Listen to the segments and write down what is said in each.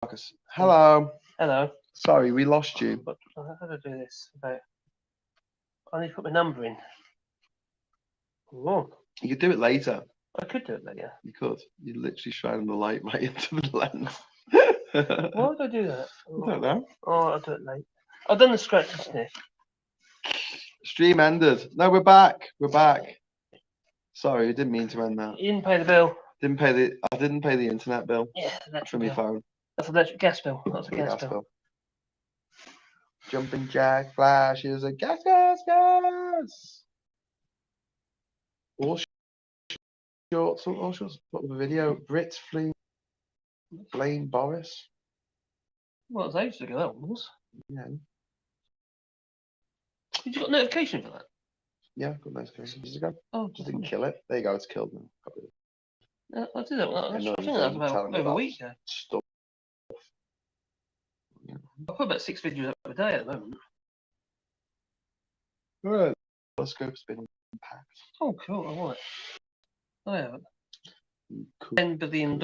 Marcus. Hello. Hello. Sorry, we lost you. But how do I do this? I need to put my number in. Oh, You could do it later. I could do it later. You could. You'd literally shine the light right into the lens. Why would I do that? I don't know. Oh, I'll do it late. I've done the scratch and sniff. Stream ended. No, we're back. We're back. Sorry, I didn't mean to end that. You didn't pay the bill. I didn't pay the internet bill. Yeah, electric from your bill. phone. That's electric gas bill. That's a gas bill. Jumping jack flashes and gas. All shorts. What was the video? Brits flee. Blame Boris. Well, it was ages ago, that was. Yeah. Did you got a notification for that? Yeah, got notification ages ago. Oh, Just didn't kill it. There you go. It's killed now. I did that. I think that was about over a week ago. Stuff. I put about 6 videos up a day at the moment. Right. Telescope's been packed. Oh, cool. I want it. I haven't. Cool. $10 billion.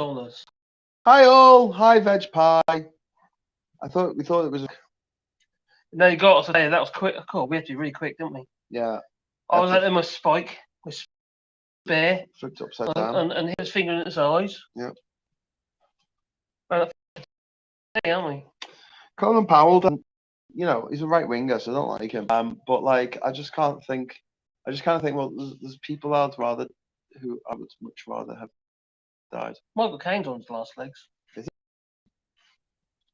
Hi all. Hi Veg Pie. We thought it was. No, you got us today. That was quick. Cool. We had to be really quick, didn't we? Yeah. I was at my spike with Bear. Flipped upside down. And he was fingering at his eyes. Yeah. And aren't we? Colin Powell, he's a right winger, so I don't like him. But like, I just can't think. Well, there's people who I would much rather have died. Michael Caine's on his last legs. Is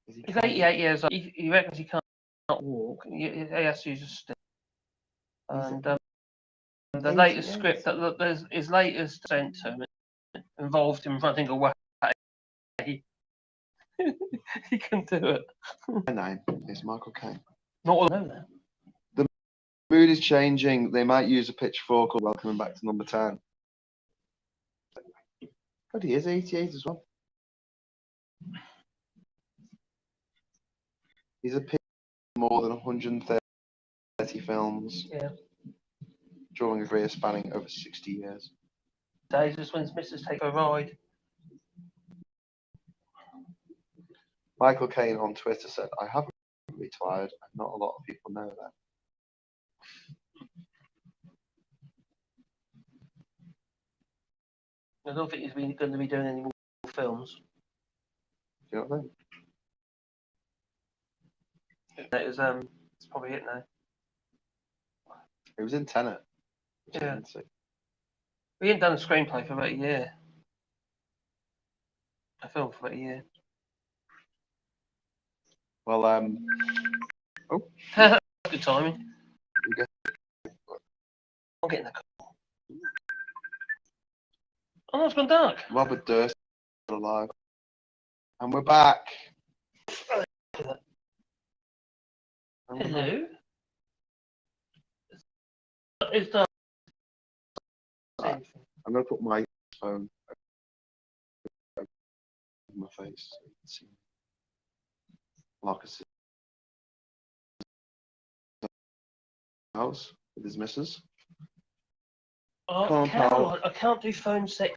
he? He's 88 years old. He reckons he can't walk. He has to use a stick. And the latest script that his latest sent to him involved him running away. He can do it. My name is Michael Caine. Not all I know that. The mood is changing. They might use a pitchfork or welcoming back to number 10. But he is 88 as well. He's appeared in more than 130 films. Yeah. During a career spanning over 60 years. Days just when his missus take a ride. Michael Caine on Twitter said, I haven't retired, and not a lot of people know that. I don't think he's going to be doing any more films. Do you know what I mean? It's probably it now. He was in Tenet. Yeah. We ain't done a screenplay for about a year. A film for about a year. Well, oh. Good timing. I'm getting the call. Oh, it's gone dark. Robert Durst still alive. And we're back. Hello? It's dark. I'm going to put my phone over my face so you can see Marcus' house with his missus. Oh, I can't do phone sex.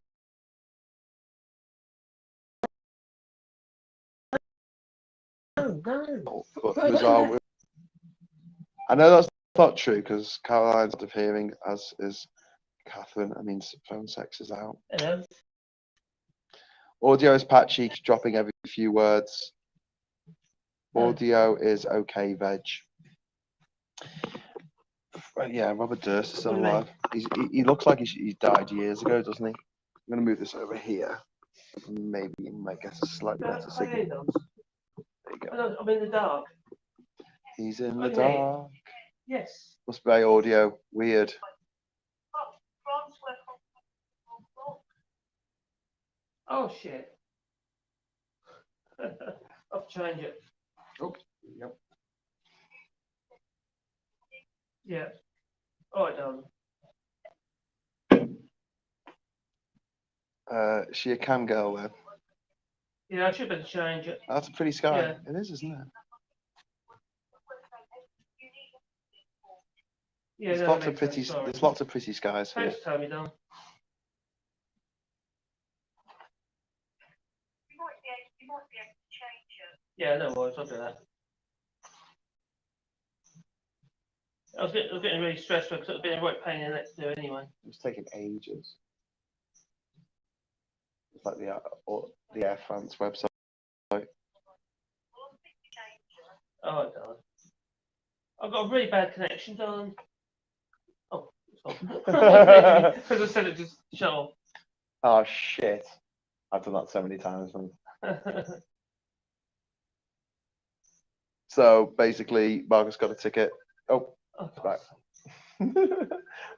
No. I know that's not true because Caroline's out of hearing, as is Catherine. I mean, phone sex is out. Hello. Audio is patchy, dropping every few words. Audio is okay, Veg. Yeah, Robert Durst is still alive. He looks like he died years ago, doesn't he? I'm going to move this over here. Maybe you might get a slightly better signal. There you go. I'm in the dark. He's in the dark. Yes. Must be audio. Weird. Oh shit. I'll change it. Oh, yep. Yeah. All right, darling. Is she a cam girl then? Yeah, I should better change it. That's a pretty sky. Yeah. It is, isn't it? Yeah, there's lots of pretty. There's lots of pretty skies here. Thanks, Tommy, darling. You might be able to change Yeah, no worries, I'll do that. I was getting really stressed because it was being a right pain in the neck to do anyway. It was taking ages. It's like the Air France website. Oh, it does. I've got a really bad connection, darling. Oh, because I said it just shut off. Oh shit! I've done that so many times, man. So basically, Marcus got a ticket. Oh, back.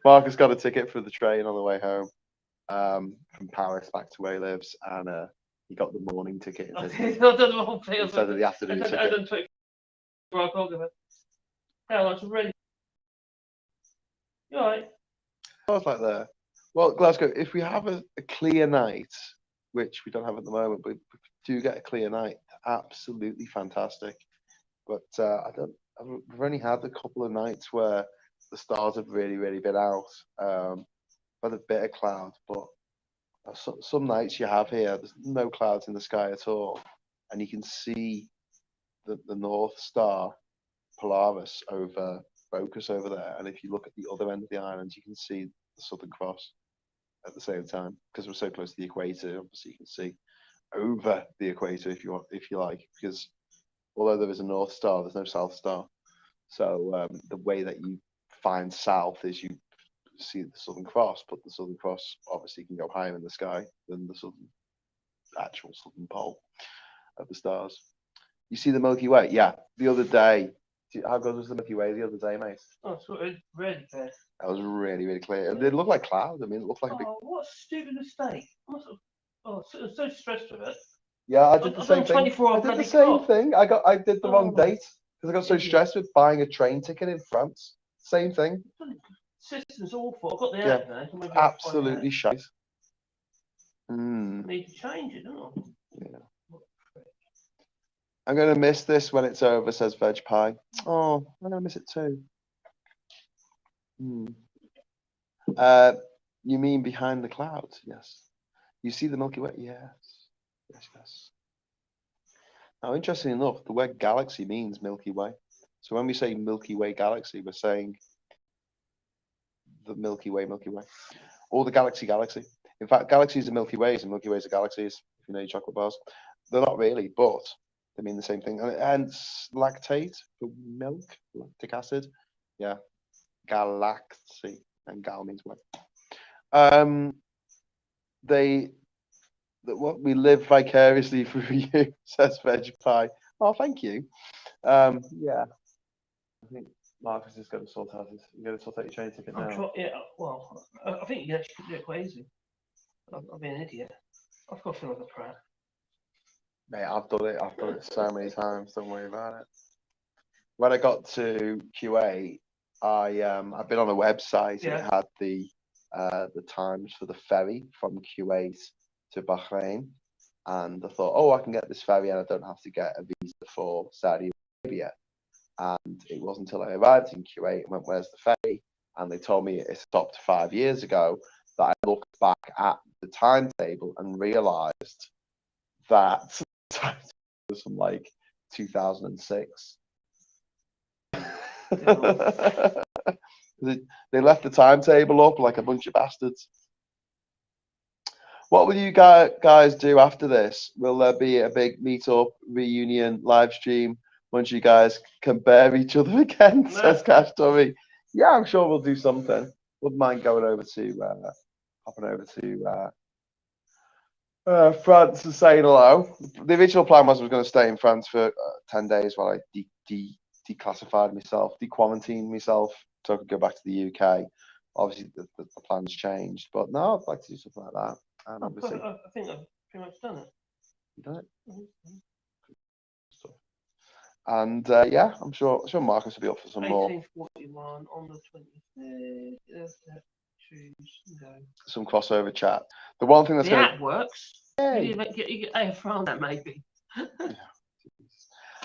Marcus got a ticket for the train on the way home from Paris back to where he lives, and he got the morning ticket instead of the afternoon ticket. I done 24 o'clock of it. Hell, that's really. You alright? I was like there. Well, Glasgow, if we have a clear night, which we don't have at the moment, but if we do get a clear night, absolutely fantastic. But we've only had a couple of nights where the stars have really been out. Had a bit of cloud, but some nights you have here, there's no clouds in the sky at all, and you can see the North Star Polaris over focus over there. And if you look at the other end of the island, you can see the Southern Cross at the same time, because we're so close to the equator. Obviously, you can see over the equator if you like, because although there is a North Star, there's no South Star. So the way that you find south is you see the Southern Cross, but the Southern Cross obviously can go higher in the sky than the actual southern pole of the stars. You see the Milky Way? Yeah. The other day, how good was the Milky Way the other day, mate? Oh, it's really clear. That was really clear. It looked like clouds. I mean, it looked like a big. What a stupid mistake! I'm so stressed with it. Yeah, I did the same thing. I did the same thing. I did the wrong date because I got so stressed with buying a train ticket in France. Same thing. System's awful. I've got the app now. Absolutely shite. I need to change it, don't I? Yeah. I'm gonna miss this when it's over, says Veg Pie. Oh, I'm gonna miss it too. You mean behind the clouds? Yes. You see the Milky Way? Yes. Now, interestingly enough, the word galaxy means Milky Way. So when we say Milky Way galaxy, we're saying the Milky Way. Or the galaxy. In fact, galaxies are Milky Ways and Milky Ways are galaxies, if you know your chocolate bars. They're not really, but they mean the same thing. And hence lactate for milk, lactic acid. Yeah. Galaxy. And gal means way. We live vicariously through you, says Veg Pie. Oh, thank you. Yeah. I think Marcus is going to sort out your train ticket now. Well, I think you actually could do it quite easy. I've been an idiot. I've got to feel like a prat. Mate, I've done it so many times. Don't worry about it. When I got to QA, I've been on a website and it had the times for the ferry from Kuwait to Bahrain, and I thought, oh, I can get this ferry and I don't have to get a visa for Saudi Arabia. And it wasn't until I arrived in Kuwait and went, where's the ferry? And they told me it stopped 5 years ago, that I looked back at the timetable and realized that the timetable was from like 2006. They left the timetable up like a bunch of bastards. What will you guys do after this? Will there be a big meet-up, reunion, live stream once you guys can bear each other again? Says Cash Tommy. Yeah, I'm sure we'll do something. Wouldn't mind going over to hopping over to France and saying hello. The original plan was I was going to stay in France for 10 days while I declassified myself, dequarantined myself, so I could go back to the UK. Obviously, the plans changed, but no, I'd like to do something like that. And obviously, I think I've pretty much done it. You done it? And yeah, I'm sure Marcus will be up for some more. 1841 on the 23rd. Choose go. Some crossover chat. The one thing that's the app works. You get AF from that maybe.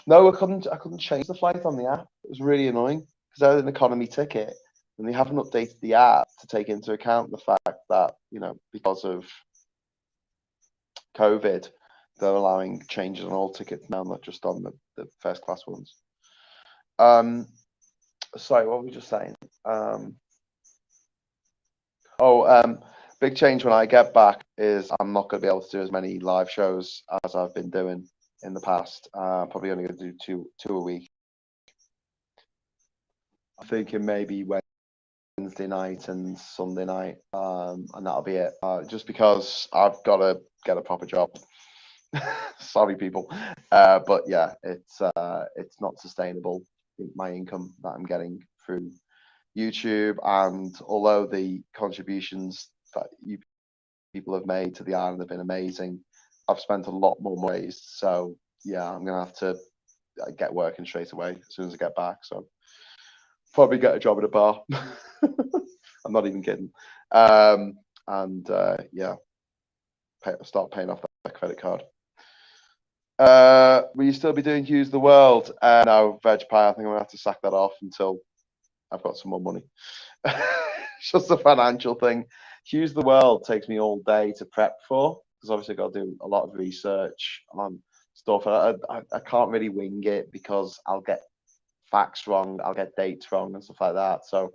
No, I couldn't change the flight on the app. It was really annoying because I had an economy ticket and they haven't updated the app to take into account the fact that, because of COVID, they're allowing changes on all tickets now, not just on the first class ones. Sorry, what were we just saying? Big change when I get back is I'm not going to be able to do as many live shows as I've been doing in the past. Probably only going to do two a week. I'm thinking maybe Wednesday night and Sunday night, and that'll be it. Just because I've got to get a proper job. Sorry, people, but yeah, it's not sustainable. My income that I'm getting through YouTube, and although the contributions that you people have made to the island have been amazing, I've spent a lot more ways. So yeah, I'm gonna have to get working straight away as soon as I get back. So probably get a job at a bar. I'm not even kidding. Yeah, start paying off that credit card. Will you still be doing Hughes the World? No, Veg Pie. I think I'm gonna have to sack that off until I've got some more money. It's just a financial thing. Hughes the World takes me all day to prep for, because obviously I've got to do a lot of research on stuff. I can't really wing it because I'll get facts wrong, I'll get dates wrong and stuff like that. So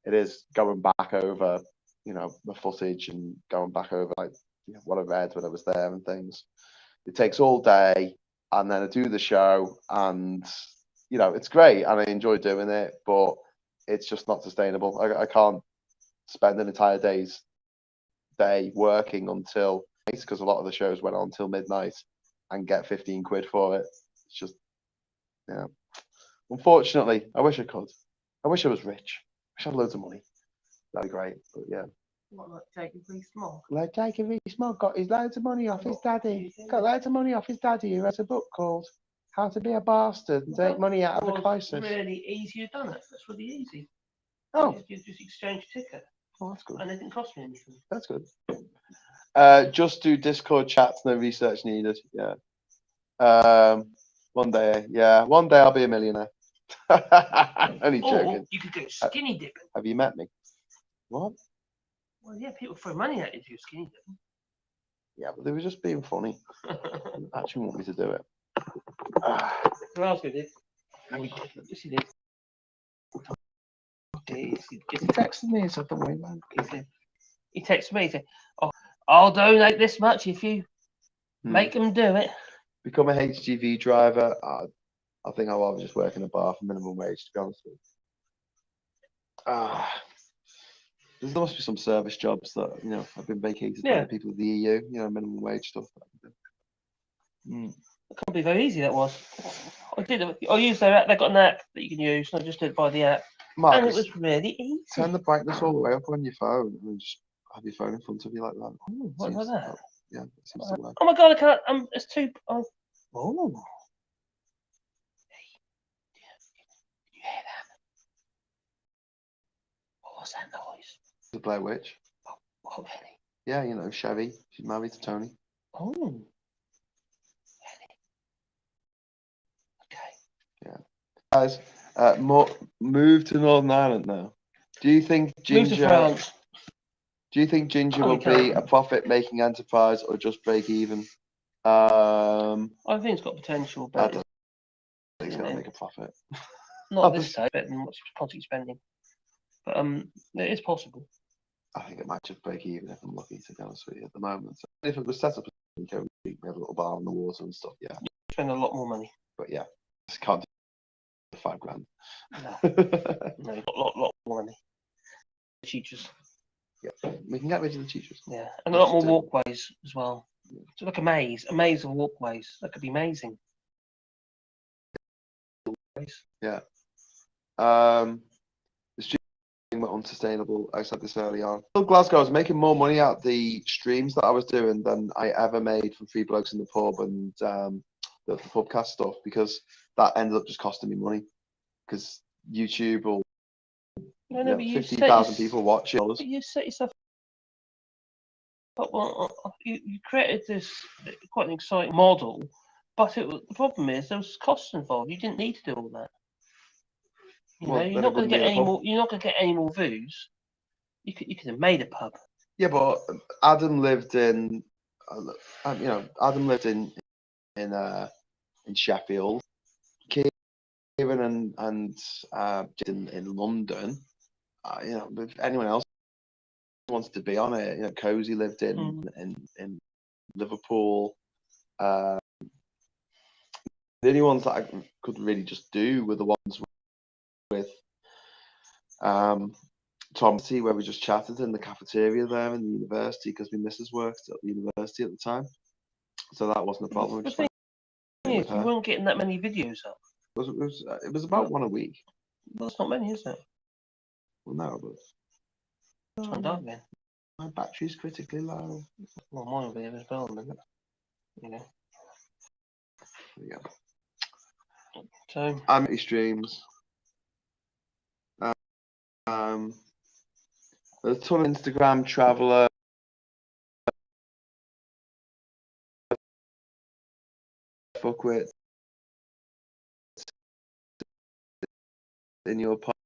it is going back over, the footage and going back over what I read when I was there and things. It takes all day, and then I do the show, and it's great and I enjoy doing it, but it's just not sustainable. I can't spend an entire day working until, because a lot of the shows went on till midnight, and get 15 quid for it. It's just, unfortunately, I wish I could. I wish I was rich. I wish I had loads of money. That'd be great, but yeah. What, like Jacob Rees-Mogg? Like Jacob Rees-Mogg got his loads of money off his daddy. Got loads of money off his daddy, who has a book called How to Be a Bastard and Take Money Out of a Crisis. Really easy done it. That's really easy. Oh. You just exchange a ticket. Oh, that's good. And it didn't cost me anything. That's good. Just do Discord chats, no research needed. Yeah. One day I'll be a millionaire. Only joking. Or you could do skinny dipping. Have you met me? What? Well, yeah, people throw money at you to do skinny dipping. Yeah, but they were just being funny. They actually want me to do it. Who else did it? Yes, he did. He texted me and said, "Don't worry, man." He texted me. He said, "Oh, I'll donate this much if you make them do it." Become a HTV driver. I think I'll rather just work in a bar for minimum wage, to be honest with you. There must be some service jobs that have been vacated by the people of the EU. Minimum wage stuff. It can't be very easy. That was. I did it. I used their app. They got an app that you can use. And I just did it by the app, and it was really easy. Turn the brightness all the way up on your phone, and then just have your phone in front of you like that. Oh, what like that? Yeah, it seems to work. Oh my god! I can't. It's too. Oh. You hear that? What was that noise? The Blair Witch. Oh, really? Yeah, Chevy. She's married to Tony. Oh. Really? Okay. Yeah. Guys, move to Northern Ireland now. Do you think Jinja? Do you think Jinja will be a profit-making enterprise or just break even? I think it's got potential, but I don't think it's going to make a profit. Not at this stage, better than what she's constantly spending. But it is possible. I think it might just break even if I'm lucky, to be honest with you, at the moment. So if it was set up as a we have a little bar on the water and stuff, yeah. You spend a lot more money. But yeah, just can't do $5,000. No, a lot more money. Teachers. Yeah, we can get rid of the teachers. Yeah, and a lot more walkways as well. So like a maze of walkways. That could be amazing. Yeah. It's unsustainable. I said this early on. Glasgow, I was making more money out the streams that I was doing than I ever made from Three Blokes in the Pub and the pubcast stuff, because that ended up just costing me money. Because YouTube will 50,000 people watch it. You set yourself up. Well, you created this quite an exciting model, but the problem is there was costs involved. You didn't need to do all that. You're not going to get any more. You're not going to get any more views. You could have made a pub. Yeah, but Adam lived in you know, Adam lived in Sheffield. Kieran and in London. You know, if anyone else wants to be on it, you know, Cozy lived in Liverpool. The only ones that I could really just do were the ones with Tom T, where we just chatted in the cafeteria there in the university because my missus worked at the university at the time, so that wasn't a problem. The thing is, you weren't getting that many videos up. It was about one a week. Well, that's not many, is it? Well, no, but Turned up then. My battery's critically low. Well, mine will be as well, isn't it? You know. There you go. So. Amity streams. There's a ton of Instagram traveler. Fuck with in your part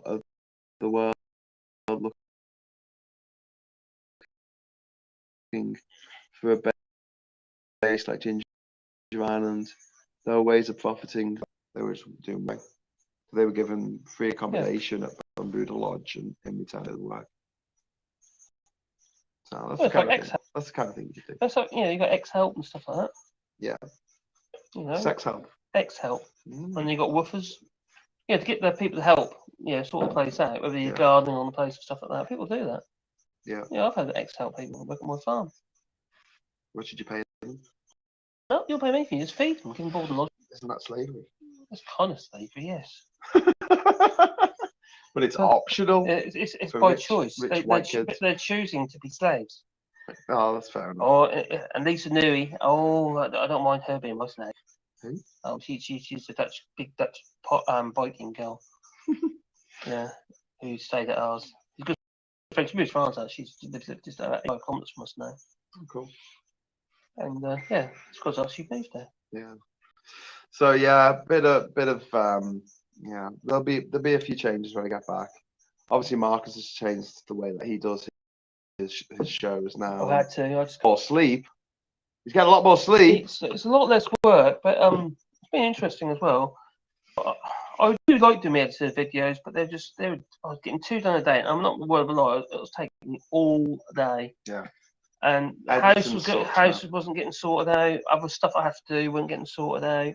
of the world, looking for a base like Jinja Island. There were ways of profiting. They were doing well. They were given free accommodation at Buda Lodge and in return for the work. So that's, the kind of thing you do. That's like, you know, you got X-Help and stuff like that. Yeah. You know, Sex help. X-Help. And you got woofers. Yeah, to get the people to help, sort the place out, whether you're gardening on the place or stuff like that. People do that. Yeah. Yeah, I've had X-Help people work at my farm. What should you pay them? No, you'll pay me for you. Just feed them, give them board and lodge. Isn't that slavery? It's kind of slavery, yes. But it's optional. It's by choice. They're choosing to be slaves. Oh, that's fair enough. Oh, and Lisa Newey. Oh, I don't mind her being my slave. Who? Oh, she's a big Dutch biking girl. Yeah, who stayed at ours. She's good friends. She moved to France. She lives just about 5 kilometres from us now. Oh, cool. And yeah, it's because she moved there. Yeah. So yeah, bit of yeah. There'll be a few changes when I get back. Obviously, Marcus has changed the way that he does his shows now. I've had to. More sleep. He's getting a lot more sleep. It's a lot less work, but it's been interesting as well. I do like doing edited videos, but I was getting 2 done a day, and I'm not word of a lie. It was taking me all day. Yeah. And the house wasn't getting sorted out. Other stuff I have to do wasn't getting sorted out.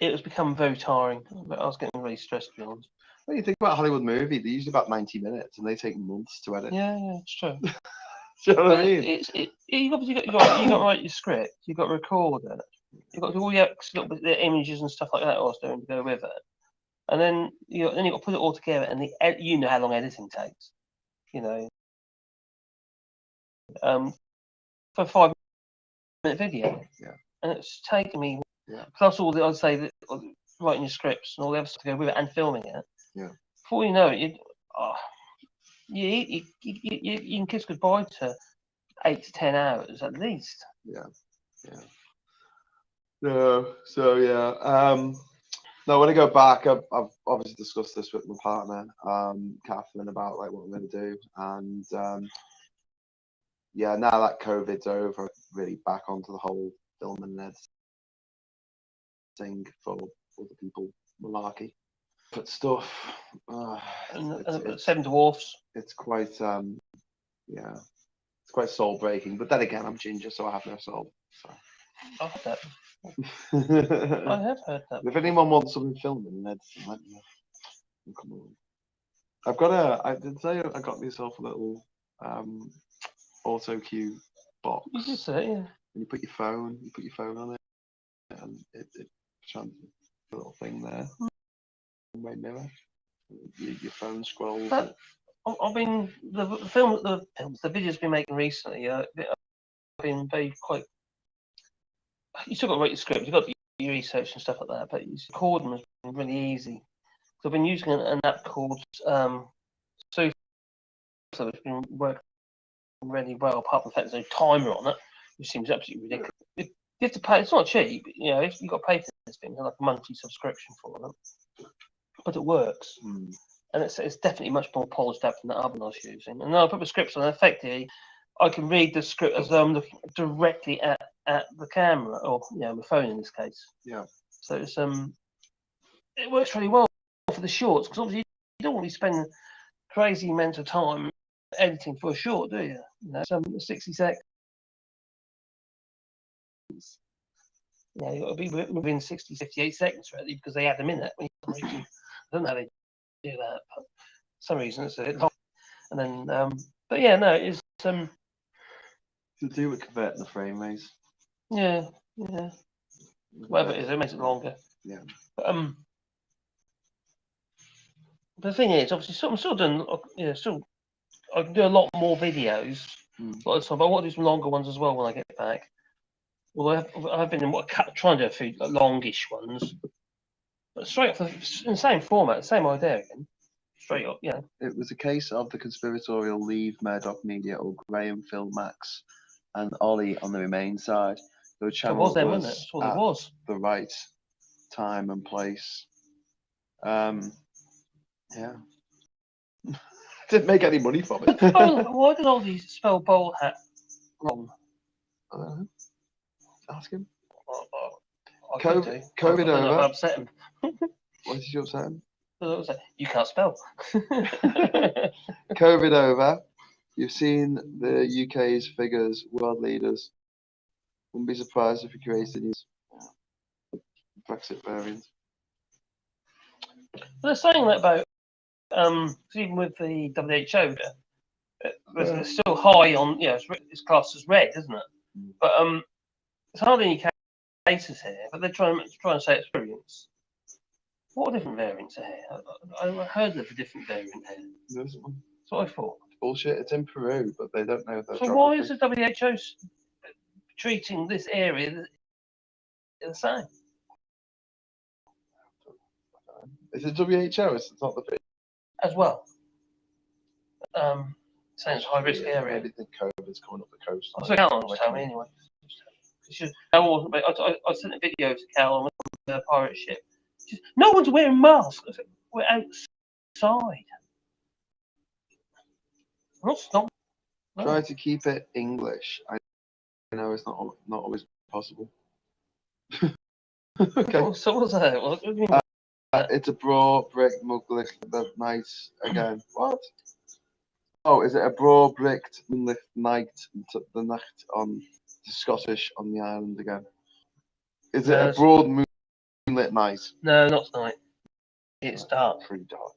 It was becoming very tiring. I was getting really stressed, to be honest. Well, you think about a Hollywood movie, they're usually about 90 minutes, and they take months to edit. Yeah, it's true. Do you know what I mean? You obviously you got to write your script. You got to record it. You got to do all your little bit the images and stuff like that also to go with it. And then you got to put it all together. And you know how long editing takes. You know. For a 5-minute video. Yeah. And it's taken me. Yeah. Plus all the, I'd say, that writing your scripts and all the other stuff to go with it and filming it. Yeah. Before you know it, you can kiss goodbye to 8 to 10 hours at least. Yeah. Yeah. No. So yeah. No, when I go back, I've obviously discussed this with my partner, Catherine, about like what I'm going to do, and yeah, now that COVID's over, really back onto the whole filming and editing for other people, malarkey, but stuff. And 7 Dwarfs. It's quite yeah, it's quite soul breaking. But then again, I'm Jinja, so I have no soul. So. I've heard that. I have heard that. If anyone wants something filming and editing, let me know. Come on. I did say I got myself a little auto cue box. You did say, yeah. And you put your phone on it, and it shines a little thing there. My mirror. Your phone scrolls. I mean, the videos been making recently. I've been quite. You still got to write your script. You've got to do your research and stuff like that, but recording has been really easy. So I've been using an app called So it's been working really well, apart from the fact there's no timer on it, which seems absolutely ridiculous. You have to pay. It's not cheap, you've got to pay for this thing, like a monthly subscription for them. But it works. and it's definitely much more polished up than the other one I was using. And then I put the scripts on. Effectively, I can read the script as though I'm looking directly at the camera, or my phone in this case. Yeah. So it's it works really well for the shorts, because obviously you don't want to be spending crazy amounts of time editing for a short, do you? Some 60 seconds. You've got to be within 60, 58 seconds really, because they add a minute. I don't know how they do that, but for some reason it's a bit long. And then, but yeah, no, it's to do with converting the frame rates. Yeah. Whatever it is, it makes it longer. Yeah. But, the thing is, obviously, I'm still doing, I can do a lot more videos. But I want to do some longer ones as well when I get back. Well, I've been trying to do a few longish ones, but straight up in the same format, same idea again. Straight up, It was a case of the conspiratorial leave Murdoch Media or Graham, Phil, Max, and Ollie on the Remain side. The channel was them, wasn't it? That's what it was. The right time and place. Yeah. Didn't make any money from it. Why did Ollie spell bowl hat wrong? Ask him. COVID over. I upset him. Why did you upset him? You can't spell. COVID over. You've seen the UK's figures, world leaders. Wouldn't be surprised if he created news. Brexit variant. They're saying that about even with the WHO, it's still high on it's classed as red, isn't it? But it's hardly any cases here. But they're trying to say it's variants. What are different variants are here? I heard of a different variant here. There's one. That's what I thought. Bullshit. It's in Peru, but they don't know that. So why is the WHO treating this area the same? Is it WHO? It's not the as well. Saying it's a high risk area. Maybe think COVID's coming up the coast. That's what Cal was telling me anyway. I sent a video to Cal on the pirate ship. No one's wearing masks. I said, we're outside. Not. Try to keep it English. I know it's not always possible. Okay. So what's that? What do you mean? It's a broad brick moonlit the night again. What? Oh, is it a broad bricked moonlit night? The night on the Scottish on the island again. Is it a broad moonlit night? No, not tonight. It's dark. Pretty dark.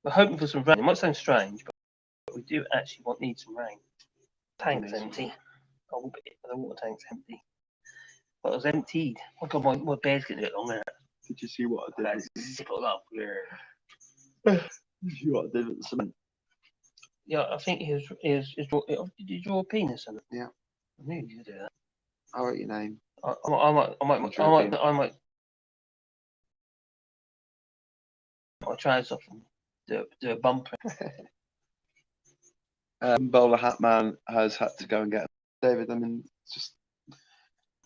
We're hoping for some rain. It might sound strange, but we do actually need some rain. Tank's empty. Oh, the water tank's empty. Well, it was emptied. Oh god, my beard's getting a bit longer. Did you see what I did? Zip it up. Did you see what I did with the cement? Yeah, I think did you draw a penis in it? Yeah. I knew you could do that. I'll write your name. I might try something. Do a bumper. Bowler Hat Man has had to go and get David. I mean, just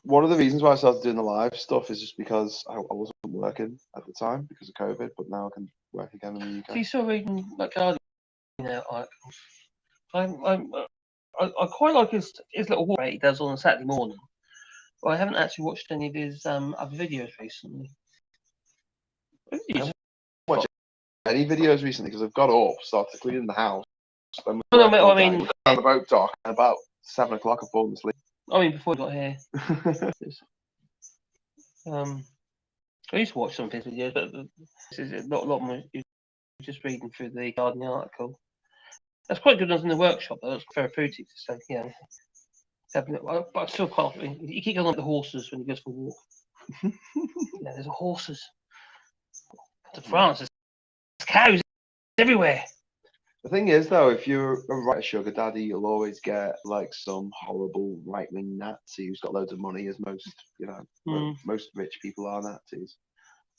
one of the reasons why I started doing the live stuff is just because I wasn't working at the time because of COVID, but now I can work again in the UK. So you still reading like Guardian now? I quite like his little walk he does on a Saturday morning. But I haven't actually watched any of his other videos recently. Any videos recently because I've got up, started cleaning the house. No, I mean, on the boat dock, and about 7 o'clock I've fallen asleep. I mean, before I got here. I used to watch some of his videos, but this is a lot more. Just reading through the Guardian article. That's quite good in the workshop, though. That's therapeutic to say, But I still can't. You keep going like the horses when he goes for a walk. There's horses. To France, there's cows everywhere. The thing is, though, if you're a right sugar daddy, you'll always get like some horrible right-wing Nazi who's got loads of money, as most, most rich people are Nazis,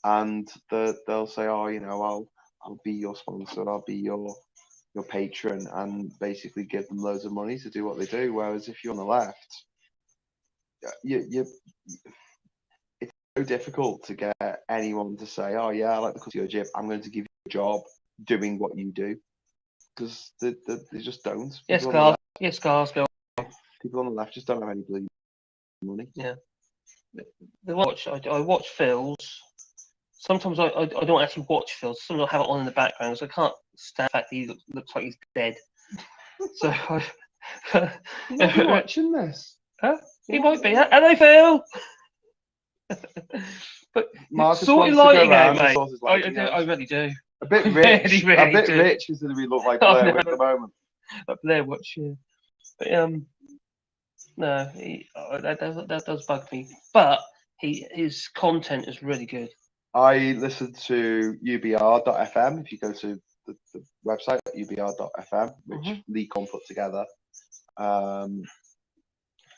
and they'll say, "Oh, I'll be your sponsor, I'll be your patron," and basically give them loads of money to do what they do. Whereas if you're on the left, it's difficult to get anyone to say, "Oh yeah, I like the cut of your jib. I'm going to give you a job doing what you do," because they just don't. Yes, People on the left, yes, Glasgow. people on the left just don't have any bloody money. Yeah. I watch Phil's. Sometimes I don't actually watch Phil's. Sometimes I have it on in the background, so I can't stand the fact that he looks like he's dead. So You might be watching this. Huh? He might be. Hello, Phil. But Marcus sort your wants to go lighting out, around and mate. sort his I lighting do. out. I really do. A bit I rich. really A bit do. rich instead of we look like I Blair know. Witch at the moment. Up there, watch you. But no, that does bug me. But his content is really good. I listen to UBR.fm. If you go to the website UBR.fm, which Lee Con put together,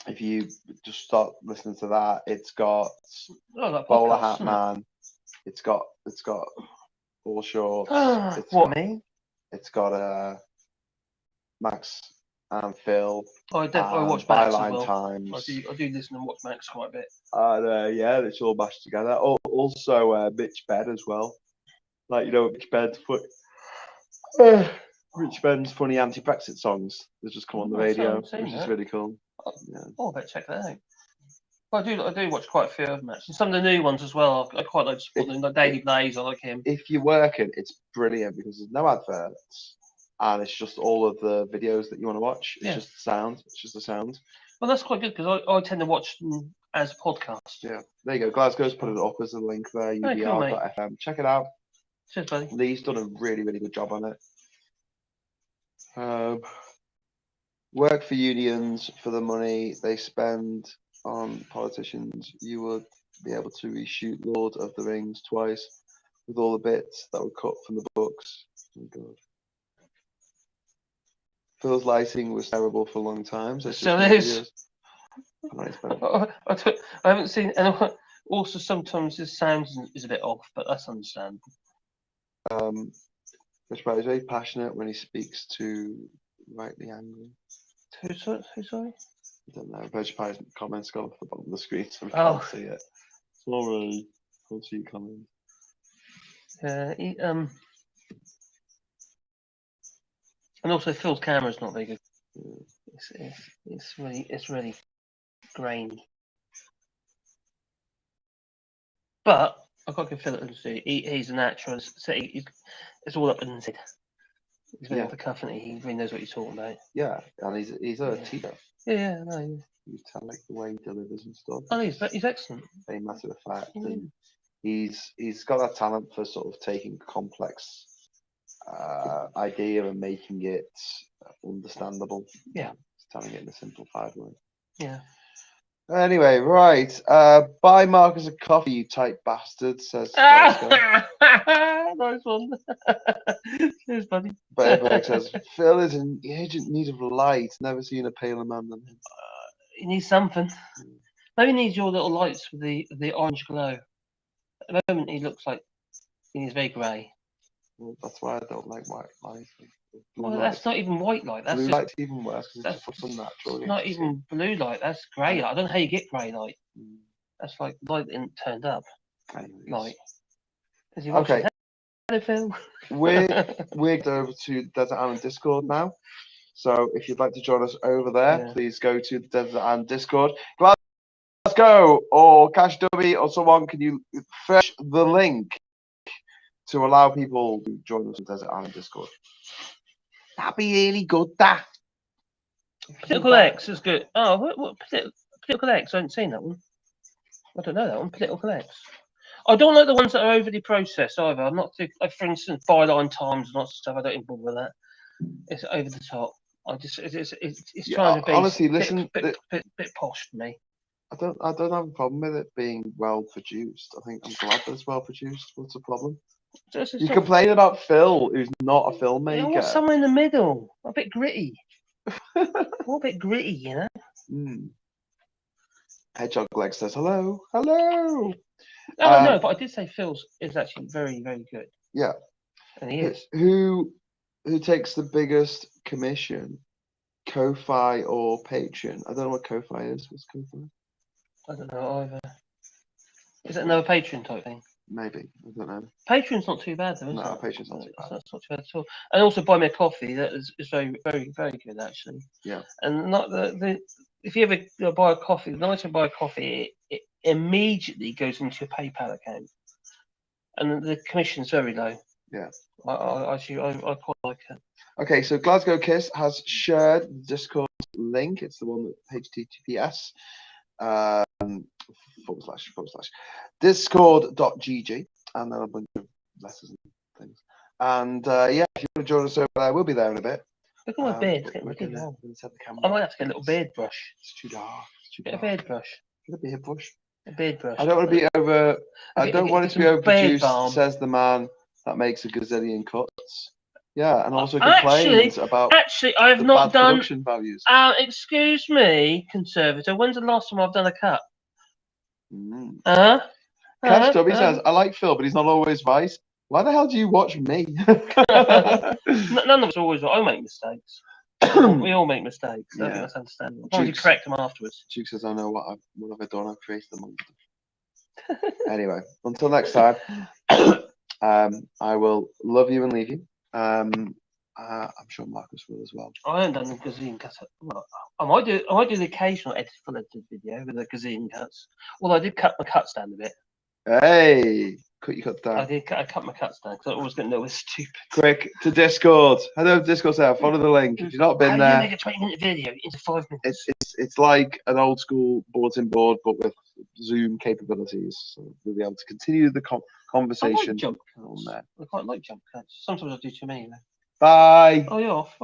if you just start listening to that, it's got Bowler Hat Man. It's got All Shorts. It's got Max and Phil. I watch Max as well. Times. I do listen and watch Max quite a bit. And yeah, it's all mashed together. Oh, also Mitch Bed as well. Like, you know, Mitch Bed's Rich Ben's funny anti-Brexit songs that just come on the radio, which is really cool. Yeah. I better check that out. Well, I do watch quite a few of them actually. Some of the new ones as well. I quite like to support them. Like Daily Blaze, I like him. If you're working, it's brilliant because there's no adverts, and it's just all of the videos that you want to watch. It's just the sound. It's just the sound. Well, that's quite good because I tend to watch them as a podcast. Yeah, there you go. Glasgow's put it up as a link there. UBR.fm. Check it out. Cheers, buddy. Lee's done a really, really good job on it. Work for unions for the money they spend on politicians. You would be able to reshoot Lord of the Rings twice with all the bits that were cut from the books. Oh God. Phil's lighting was terrible for a long time. So it is. I haven't seen, and also sometimes his sound is a bit off, but that's understandable. Rich Brad is very passionate when he speaks to rightly angry. Who sorry? I don't know. Rich Brad's comments go off the bottom of the screen, so we can't see it. Sorry, can't see your comment. And also Phil's camera's not very good. Yeah. It's really grainy. But I've got to give Phil a see. He's a natural. So it's all up in his head. He's very off the cuff, and he really knows what he's talking about. Yeah, and he's a teacher. Yeah. You tell like the way he delivers and stuff. Oh, he's excellent. Very matter of fact, and he's got that talent for sort of taking complex idea and making it understandable. Yeah, telling it in a simplified way. Yeah. Anyway, right. Buy Marcus a coffee, you tight bastard, says Nice one. Cheers, buddy. Bearberg says, Phil is in urgent need of light. Never seen a paler man than him. He needs something. Maybe he needs your little lights with the orange glow. At the moment, he looks like he's very grey. Well, that's why I don't like white light. Well, that's not even white light. That's blue just, light's even worse because it's just unnatural. Not even blue light. That's grey light. I don't know how you get grey light. That's like light that isn't turned up. Light. Okay. Hello, Phil. We're over to Desert Island Discord now. So if you'd like to join us over there, please go to the Desert Island Discord. Glasgow or Cash Dubby or someone, can you fetch the link to allow people to join us on Desert Island Discord? That'd be really good, that. Political X is good. Oh, what Political X? I haven't seen that one. I don't know that one. Political X. I don't like the ones that are overly processed either. I'm not too, like, for instance, Byline Times and lots of stuff. I don't even bother with that. It's over the top. It's trying to be honestly, bit posh for me. I don't have a problem with it being well produced. I think I'm glad that it's well produced. What's the problem? You complain about Phil, who's not a filmmaker. I want somewhere in the middle, a bit gritty. A bit gritty, you know. Hedgehog Leg says hello. Oh no, but I did say Phil's is actually very, very good. Yeah, and he is. Who takes the biggest commission, Ko-Fi or Patreon? I don't know what Ko-Fi is. What's Ko-Fi? I don't know either. Is it another Patreon type thing? Maybe, I don't know. Patreon's not too bad though, is No, it? Patreon's not too bad. It's not too bad at all. And also buy me a coffee. That is very, very, very good actually. Yeah. And not the if you ever buy a coffee, the night you buy a coffee, it immediately goes into your PayPal account, and the commission's very low. Yeah. I quite like it. Okay, so Glasgow Kiss has shared the Discord link. It's the one with HTTPS / discord.gg, and then a bunch of letters and things. And yeah, if you want to join us over there, we'll be there in a bit. Look at my beard. It's We're getting long. set the camera. I might have to get a little beard brush. It's too dark. It's too Get a dark. beard brush. Get a beard brush. A beard brush. I don't want to be over. I don't want it to be overproduced, says the man that makes a gazillion cuts. Yeah, and also complains about I have not done production values. Excuse me, conservator. When's the last time I've done a cut? Cash Tubby says, I like Phil, but he's not always right. Why the hell do you watch me? None of us always. I make mistakes. We all make mistakes. I think that's understandable. As long as you correct them afterwards. Duke says, I know what have I done? I've created the monster. Anyway, until next time, I will love you and leave you. I'm sure Marcus will as well. I haven't done the gazillion cuts. Well, I might do the occasional full edited video with the gazillion cuts. Well, I did cut my cuts down a bit. Hey, cut your cuts down. I cut my cuts down because I always get a little bit stupid. Quick to Discord. Head over to Discord. Follow the link. If you've not been there, How do you make a 20-minute video into 5 minutes? It's like an old school bulletin board, but with Zoom capabilities. So we'll be able to continue the conversation. I like jump cuts. I quite like jump cuts. Sometimes I do too many. Bye. Oh, you're off.